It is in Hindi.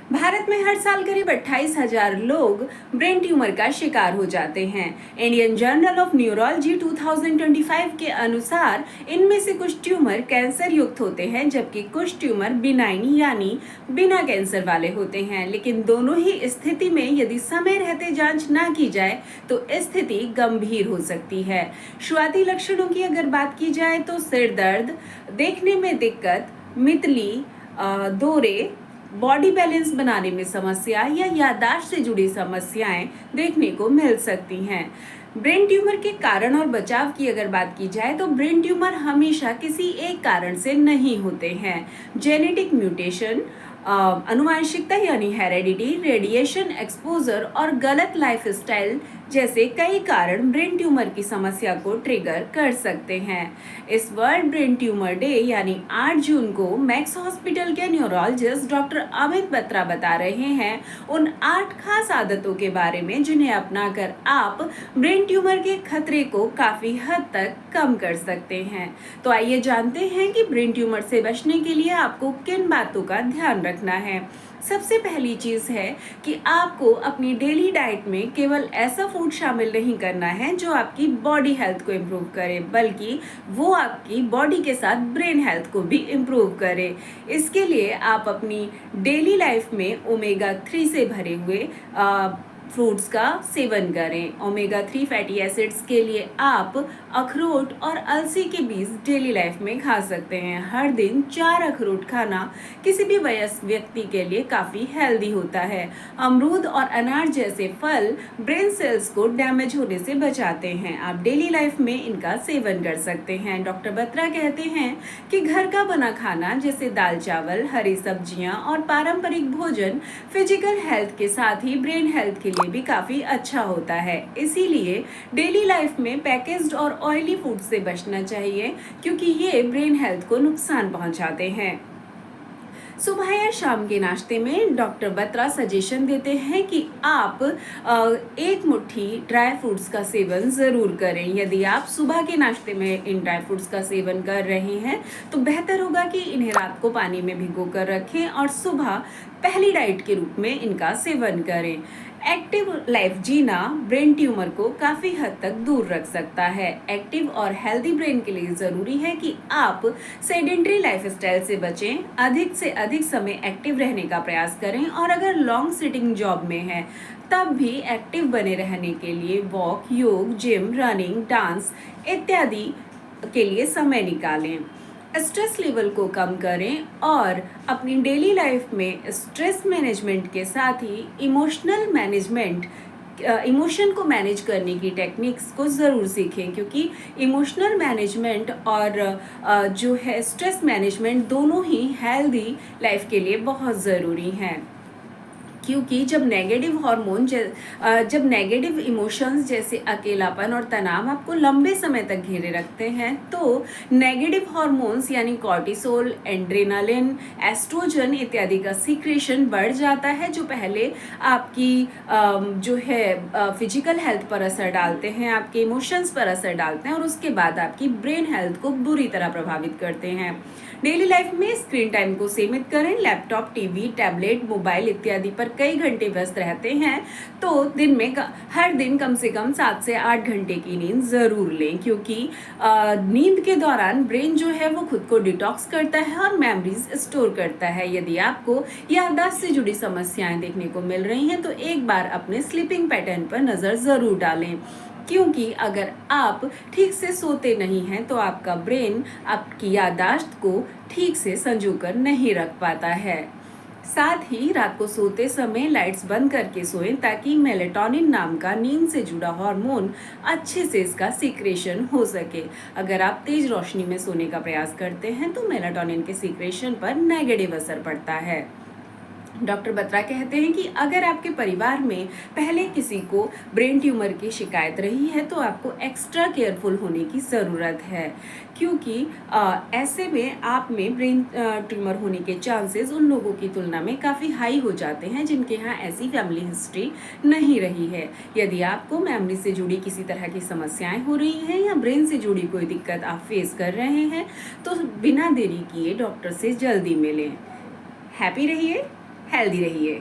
भारत में हर साल करीब 28,000 लोग ब्रेन ट्यूमर का शिकार हो जाते हैं। इंडियन जर्नल ऑफ न्यूरोलॉजी 2025 के अनुसार इनमें से कुछ ट्यूमर कैंसर युक्त होते हैं, जबकि कुछ ट्यूमर बिनाइन यानी बिना कैंसर वाले होते हैं। लेकिन दोनों ही स्थिति में यदि समय रहते जांच ना की जाए तो स्थिति गंभीर हो सकती है। शुरुआती लक्षणों की अगर बात की जाए तो सिर दर्द, देखने में दिक्कत, मितली, दौरे, बॉडी बैलेंस बनाने में समस्या या याददाश्त से जुड़ी समस्याएं देखने को मिल सकती हैं। ब्रेन ट्यूमर के कारण और बचाव की अगर बात की जाए तो ब्रेन ट्यूमर हमेशा किसी एक कारण से नहीं होते हैं। जेनेटिक म्यूटेशन, अनुवांशिकता यानी हेरेडिटी, रेडिएशन एक्सपोजर और गलत लाइफस्टाइल जैसे कई कारण ब्रेन ट्यूमर की समस्या को ट्रिगर कर सकते हैं। इस वर्ल्ड ब्रेन ट्यूमर डे यानी 8 जून को मैक्स हॉस्पिटल के न्यूरोलॉजिस्ट डॉक्टर अमित बत्रा बता रहे हैं उन 8 खास आदतों के बारे में जिन्हें अपनाकर आप ब्रेन ट्यूमर के खतरे को काफी हद तक कम कर सकते हैं। तो आइए जानते हैं कि ब्रेन ट्यूमर से बचने के लिए आपको किन बातों का ध्यान रखना है। सबसे पहली चीज है कि आपको अपनी डेली डाइट में केवल ऐसा फूड शामिल नहीं करना है जो आपकी बॉडी हेल्थ को इम्प्रूव करे, बल्कि वो आपकी बॉडी के साथ ब्रेन हेल्थ को भी इम्प्रूव करे। इसके लिए आप अपनी डेली लाइफ में ओमेगा 3 से भरे हुए फ्रूट्स का सेवन करें। ओमेगा 3 फैटी एसिड्स के लिए आप अखरोट और अलसी के बीज डेली लाइफ में खा सकते हैं। हर दिन 4 अखरोट खाना किसी भी वयस्क व्यक्ति के लिए काफ़ी हेल्दी होता है। अमरूद और अनार जैसे फल ब्रेन सेल्स को डैमेज होने से बचाते हैं। आप डेली लाइफ में इनका सेवन कर सकते हैं। डॉक्टर बत्रा कहते हैं कि घर का बना खाना जैसे दाल चावल, हरी सब्जियां और पारंपरिक भोजन फिजिकल हेल्थ के साथ ही ब्रेन हेल्थ के लिए भी काफी अच्छा होता है। इसीलिए डेली लाइफ में पैकेज्ड और ऑयली फूड से बचना चाहिए, क्योंकि ये ब्रेन हेल्थ को नुकसान पहुंचाते हैं। सुबह या शाम के नाश्ते में डॉक्टर बत्रा सजेशन देते हैं कि आप एक मुट्ठी ड्राई फ्रूट्स का सेवन ज़रूर करें। यदि आप सुबह के नाश्ते में इन ड्राई फ्रूट्स का सेवन कर रहे हैं तो बेहतर होगा कि इन्हें रात को पानी में भिगो कर रखें और सुबह पहली डाइट के रूप में इनका सेवन करें। एक्टिव लाइफ जीना ब्रेन ट्यूमर को काफ़ी हद तक दूर रख सकता है। एक्टिव और हेल्दी ब्रेन के लिए ज़रूरी है कि आप सेडेंटरी लाइफस्टाइल से बचें, अधिक से अधिक समय एक्टिव रहने का प्रयास करें और अगर लॉन्ग सिटिंग जॉब में हैं तब भी एक्टिव बने रहने के लिए वॉक, योग, जिम, रनिंग, डांस इत्यादि के लिए समय निकालें। स्ट्रेस लेवल को कम करें और अपनी डेली लाइफ में स्ट्रेस मैनेजमेंट के साथ ही इमोशन को मैनेज करने की टेक्निक्स को ज़रूर सीखें, क्योंकि इमोशनल मैनेजमेंट और जो है स्ट्रेस मैनेजमेंट दोनों ही हेल्दी लाइफ के लिए बहुत ज़रूरी हैं। क्योंकि जब नेगेटिव इमोशंस जैसे अकेलापन और तनाव आपको लंबे समय तक घेरे रखते हैं तो नेगेटिव हार्मोन्स यानी कॉर्टिसोल, एड्रेनालिन, एस्ट्रोजन इत्यादि का सीक्रेशन बढ़ जाता है, जो पहले आपकी जो है फिजिकल हेल्थ पर असर डालते हैं, आपके इमोशंस पर असर डालते हैं और उसके बाद आपकी ब्रेन हेल्थ को बुरी तरह प्रभावित करते हैं। डेली लाइफ में स्क्रीन टाइम को सीमित करें। लैपटॉप, टीवी, टैबलेट, मोबाइल इत्यादि पर कई घंटे व्यस्त रहते हैं तो दिन में हर दिन कम से कम 7 से 8 घंटे की नींद ज़रूर लें, क्योंकि नींद के दौरान ब्रेन जो है वो खुद को डिटॉक्स करता है और मेमोरीज स्टोर करता है। यदि आपको याददाश्त से जुड़ी समस्याएं देखने को मिल रही हैं तो एक बार अपने स्लीपिंग पैटर्न पर नज़र ज़रूर डालें, क्योंकि अगर आप ठीक से सोते नहीं हैं तो आपका ब्रेन आपकी याददाश्त को ठीक से संजोकर नहीं रख पाता है। साथ ही रात को सोते समय लाइट्स बंद करके सोएं ताकि मेलेटोनिन नाम का नींद से जुड़ा हार्मोन अच्छे से इसका सीक्रेशन हो सके। अगर आप तेज रोशनी में सोने का प्रयास करते हैं तो मेलेटोनिन के सीक्रेशन पर नेगेटिव असर पड़ता है। डॉक्टर बत्रा कहते हैं कि अगर आपके परिवार में पहले किसी को ब्रेन ट्यूमर की शिकायत रही है तो आपको एक्स्ट्रा केयरफुल होने की ज़रूरत है, क्योंकि ऐसे में आप में ब्रेन ट्यूमर होने के चांसेस उन लोगों की तुलना में काफ़ी हाई हो जाते हैं जिनके यहाँ ऐसी फैमिली हिस्ट्री नहीं रही है। यदि आपको मेमोरी से जुड़ी किसी तरह की समस्याएं हो रही हैं या ब्रेन से जुड़ी कोई दिक्कत आप फेस कर रहे हैं तो बिना देरी किए डॉक्टर से जल्दी मिलें। हैप्पी रहिए, हेल्दी रहिए।